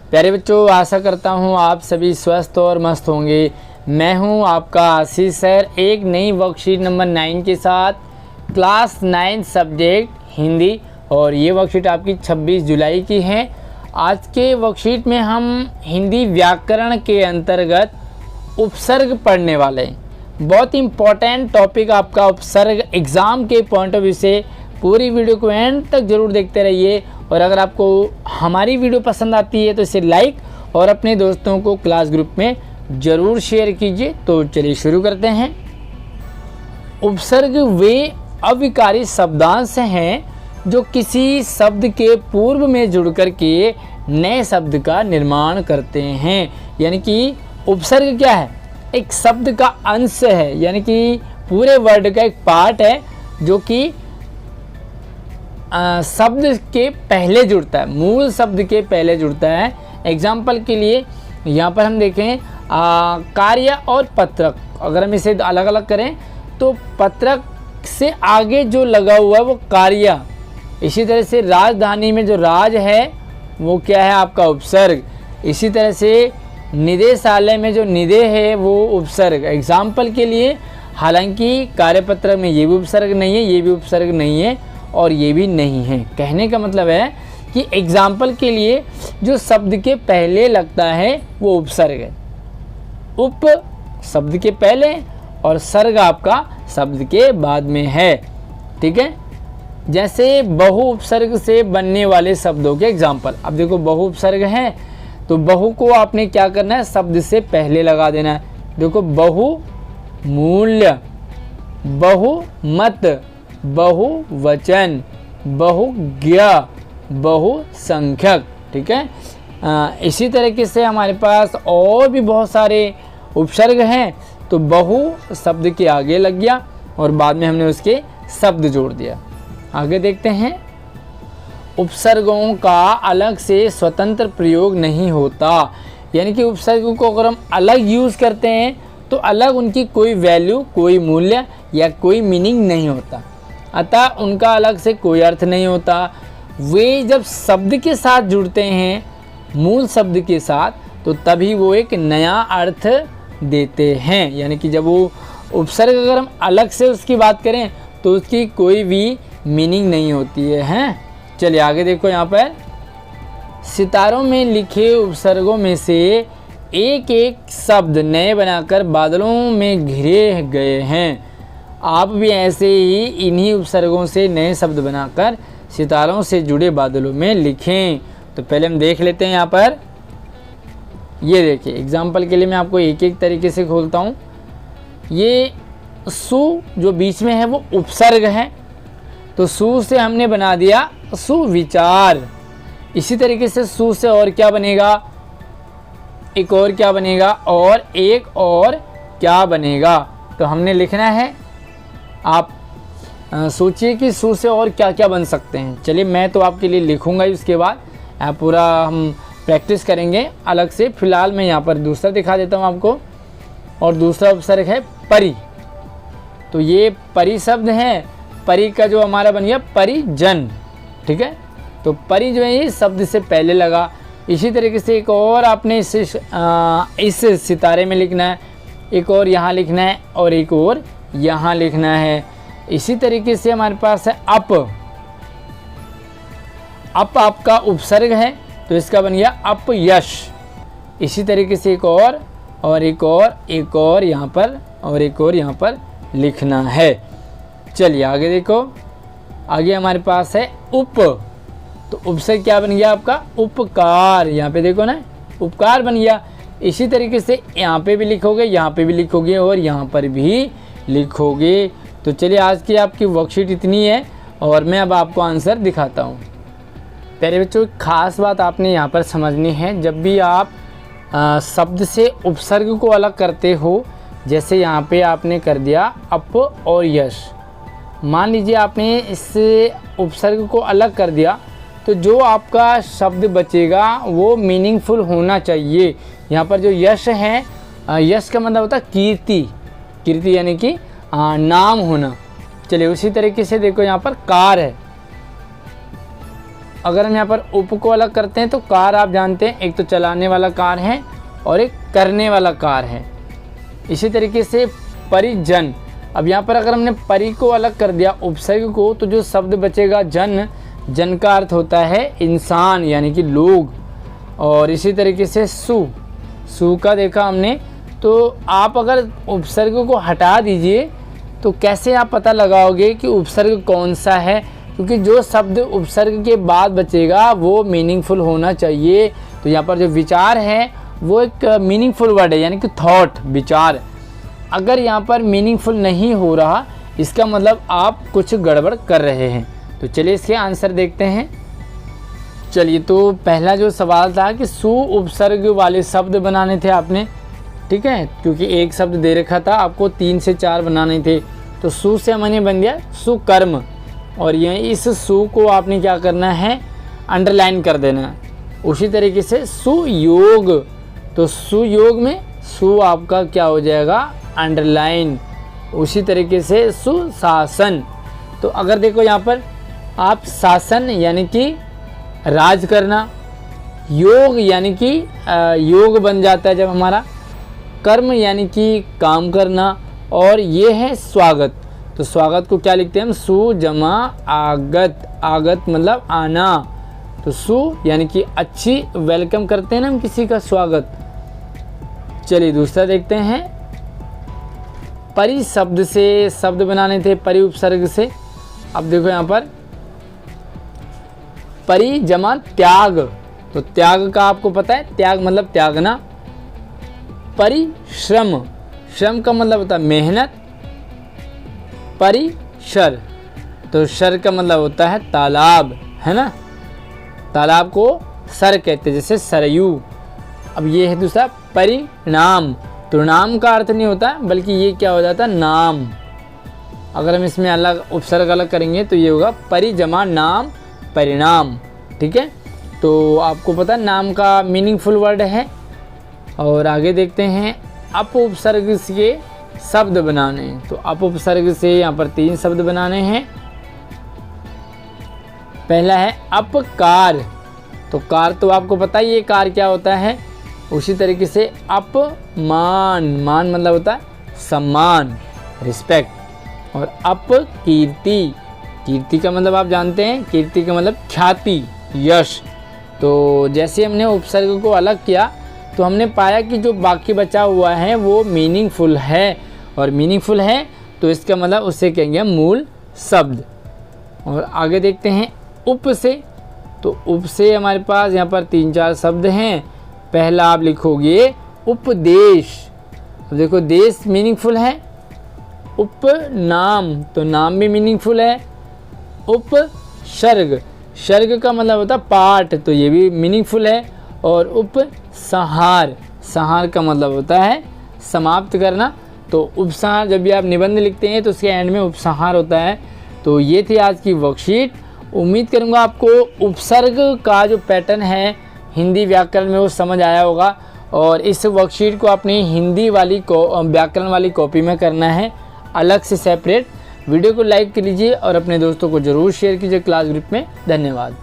प्यारे बच्चों, आशा करता हूँ आप सभी स्वस्थ और मस्त होंगे। मैं हूँ आपका आशीष सर, एक नई वर्कशीट नंबर 9 के साथ क्लास 9 सब्जेक्ट हिंदी, और ये वर्कशीट आपकी 26 जुलाई की है। आज के वर्कशीट में हम हिंदी व्याकरण के अंतर्गत उपसर्ग पढ़ने वाले हैं। बहुत इंपॉर्टेंट टॉपिक आपका उपसर्ग, एग्ज़ाम के पॉइंट ऑफ व्यू से पूरी वीडियो को एंड तक ज़रूर देखते रहिए। और अगर आपको हमारी वीडियो पसंद आती है तो इसे लाइक और अपने दोस्तों को क्लास ग्रुप में ज़रूर शेयर कीजिए। तो चलिए शुरू करते हैं। उपसर्ग वे अविकारी शब्दांश हैं जो किसी शब्द के पूर्व में जुड़कर के नए शब्द का निर्माण करते हैं। यानी कि उपसर्ग क्या है? एक शब्द का अंश है, यानी कि पूरे वर्ड का एक पार्ट है जो कि शब्द के पहले जुड़ता है, मूल शब्द के पहले जुड़ता है। एग्जाम्पल के लिए यहाँ पर हम देखें कार्य और पत्रक। अगर हम इसे अलग अलग करें तो पत्रक से आगे जो लगा हुआ है वो कार्य। इसी तरह से राजधानी में जो राज है वो क्या है? आपका उपसर्ग। इसी तरह से निदेशालय में जो निदे है वो उपसर्ग। एग्जाम्पल के लिए, हालांकि कार्यपत्रक में ये भी उपसर्ग नहीं है, ये भी उपसर्ग नहीं है और ये भी नहीं है। कहने का मतलब है कि एग्जाम्पल के लिए जो शब्द के पहले लगता है वो उपसर्ग है। उप शब्द के पहले और सर्ग आपका शब्द के बाद में है। ठीक है, जैसे बहु उपसर्ग से बनने वाले शब्दों के एग्जाम्पल। अब देखो, बहु उपसर्ग है तो बहु को आपने क्या करना है? शब्द से पहले लगा देना है। देखो, बहु मूल्य, बहुमत, बहुवचन, बहुज्ञ, बहुसंख्यक। ठीक है, इसी तरीके से हमारे पास और भी बहुत सारे उपसर्ग हैं। तो बहु शब्द के आगे लग गया और बाद में हमने उसके शब्द जोड़ दिया। आगे देखते हैं। उपसर्गों का अलग से स्वतंत्र प्रयोग नहीं होता। यानी कि उपसर्गों को अगर हम अलग यूज़ करते हैं तो अलग उनकी कोई वैल्यू, कोई मूल्य या कोई मीनिंग नहीं होता, अतः उनका अलग से कोई अर्थ नहीं होता। वे जब शब्द के साथ जुड़ते हैं, मूल शब्द के साथ, तो तभी वो एक नया अर्थ देते हैं। यानी कि जब वो उपसर्ग अगर हम अलग से उसकी बात करें तो उसकी कोई भी मीनिंग नहीं होती है। चलिए आगे देखो। यहाँ पर सितारों में लिखे उपसर्गों में से एक एक शब्द नए बनाकर बादलों में घिरे गए हैं। आप भी ऐसे ही इन्हीं उपसर्गों से नए शब्द बनाकर सितारों से जुड़े बादलों में लिखें। तो पहले हम देख लेते हैं। यहाँ पर ये देखिए, एग्जाम्पल के लिए मैं आपको एक एक तरीके से खोलता हूँ। ये सु जो बीच में है वो उपसर्ग है, तो सु से हमने बना दिया सुविचार। इसी तरीके से सु से और क्या बनेगा? एक और क्या बनेगा? और एक और क्या बनेगा? तो हमने लिखना है। आप सोचिए कि सु से और क्या क्या बन सकते हैं। चलिए मैं तो आपके लिए लिखूंगा ही, उसके बाद पूरा हम प्रैक्टिस करेंगे अलग से। फिलहाल मैं यहाँ पर दूसरा दिखा देता हूँ आपको। और दूसरा उपसर्ग है परि। तो ये परि शब्द है। परि का जो हमारा बन गया परिजन। ठीक है, तो परि जो है ये शब्द से पहले लगा। इसी तरीके से एक और आपने इस सितारे में लिखना है, एक और यहाँ लिखना है और एक और यहाँ लिखना है। इसी तरीके से हमारे पास है अप। अप आपका उपसर्ग है तो इसका बन गया अपयश। इसी तरीके से एक और एक और यहाँ पर और एक और यहाँ पर लिखना है। चलिए आगे देखो। आगे हमारे पास है उप। तो उपसर्ग क्या बन गया आपका? उपकार। यहाँ पे देखो ना, उपकार बन गया। इसी तरीके से यहाँ पे भी लिखोगे, यहाँ पे भी लिखोगे और यहाँ पर भी लिखोगे। तो चलिए आज की आपकी वर्कशीट इतनी है और मैं अब आपको आंसर दिखाता हूँ। प्यारे बच्चों, खास बात आपने यहाँ पर समझनी है। जब भी आप शब्द से उपसर्ग को अलग करते हो, जैसे यहाँ पे आपने कर दिया अप और यश, मान लीजिए आपने इस उपसर्ग को अलग कर दिया तो जो आपका शब्द बचेगा वो मीनिंगफुल होना चाहिए। यहाँ पर जो यश है, यश का मतलब होता है कीर्ति। कीर्ति यानी कि नाम होना। चलिए उसी तरीके से देखो, यहाँ पर कार है अगर हम यहाँ पर उप को अलग करते हैं तो कार आप जानते हैं, एक तो चलाने वाला कार है और एक करने वाला कार है। इसी तरीके से परिजन, अब यहाँ पर अगर हमने परि को अलग कर दिया उपसर्ग को, तो जो शब्द बचेगा जन, जन का अर्थ होता है इंसान यानी कि लोग। और इसी तरीके से सु, सु का देखा हमने, तो आप अगर उपसर्ग को हटा दीजिए तो कैसे आप पता लगाओगे कि उपसर्ग कौन सा है, क्योंकि जो शब्द उपसर्ग के बाद बचेगा वो मीनिंगफुल होना चाहिए। तो यहाँ पर जो विचार है वो एक मीनिंगफुल वर्ड है, यानी कि थॉट, विचार। अगर यहाँ पर मीनिंगफुल नहीं हो रहा, इसका मतलब आप कुछ गड़बड़ कर रहे हैं। तो चलिए इसके आंसर देखते हैं। चलिए, तो पहला जो सवाल था कि सु उपसर्ग वाले शब्द बनाने थे आपने, ठीक है, क्योंकि एक शब्द दे रखा था आपको 3 से 4 बनाने थे। तो सु से हमने बन गया सुकर्म, और ये इस सु को आपने क्या करना है, अंडरलाइन कर देना। उसी तरीके से सुयोग, तो सुयोग में सु आपका क्या हो जाएगा, अंडरलाइन। उसी तरीके से सुशासन, तो अगर देखो यहाँ पर आप शासन यानी कि राज करना, योग यानी कि योग बन जाता है जब हमारा, कर्म यानी कि काम करना, और ये है स्वागत। तो स्वागत को क्या लिखते हैं हम, सु जमा आगत, आगत मतलब आना। तो सु यानी कि अच्छी, वेलकम करते हैं ना हम किसी का, स्वागत। चलिए दूसरा देखते हैं। परि शब्द से शब्द बनाने थे, परि उपसर्ग से। अब देखो यहाँ पर परि जमा त्याग, तो त्याग का आपको पता है, त्याग मतलब त्यागना। परिश्रम, श्रम का मतलब होता है मेहनत। परिसर, तो सर का मतलब होता है तालाब, है ना, तालाब को सर कहते हैं, जैसे सरयू। अब ये है दूसरा परिणाम, तो नाम का अर्थ नहीं होता बल्कि ये क्या हो जाता है, नाम। अगर हम इसमें अलग उपसर्ग अलग करेंगे तो ये होगा परि जमा नाम, परिणाम, ठीक है। तो आपको पता है नाम का मीनिंगफुल वर्ड है। और आगे देखते हैं अप उपसर्ग के शब्द बनाने। तो अप उपसर्ग से यहाँ पर 3 शब्द बनाने हैं। पहला है अपकार, तो कार तो आपको पता ही है कार क्या होता है। उसी तरीके से अपमान, मान मतलब होता है सम्मान, रिस्पेक्ट। और अपकीर्ति, कीर्ति का मतलब आप जानते हैं, कीर्ति का मतलब ख्याति, यश। तो जैसे हमने उपसर्ग को अलग किया तो हमने पाया कि जो बाकी बचा हुआ है वो मीनिंगफुल है, और मीनिंगफुल है तो इसका मतलब उससे कहेंगे मूल शब्द। और आगे देखते हैं उप से। तो उप से हमारे पास यहाँ पर 3-4 शब्द हैं। पहला आप लिखोगे उपदेश, तो देखो देश मीनिंगफुल है। उपनाम, तो नाम भी मीनिंगफुल है। उपसर्ग, सर्ग का मतलब होता है पाठ, तो ये भी मीनिंगफुल है। और उपसंहार, संहार का मतलब होता है समाप्त करना। तो उपसंहार, जब भी आप निबंध लिखते हैं तो उसके एंड में उपसंहार होता है। तो ये थी आज की वर्कशीट। उम्मीद करूँगा आपको उपसर्ग का जो पैटर्न है हिंदी व्याकरण में वो समझ आया होगा। और इस वर्कशीट को अपनी हिंदी वाली व्याकरण वाली कॉपी में करना है, अलग से सेपरेट। वीडियो को लाइक कीजिए और अपने दोस्तों को ज़रूर शेयर कीजिए क्लास ग्रुप में। धन्यवाद।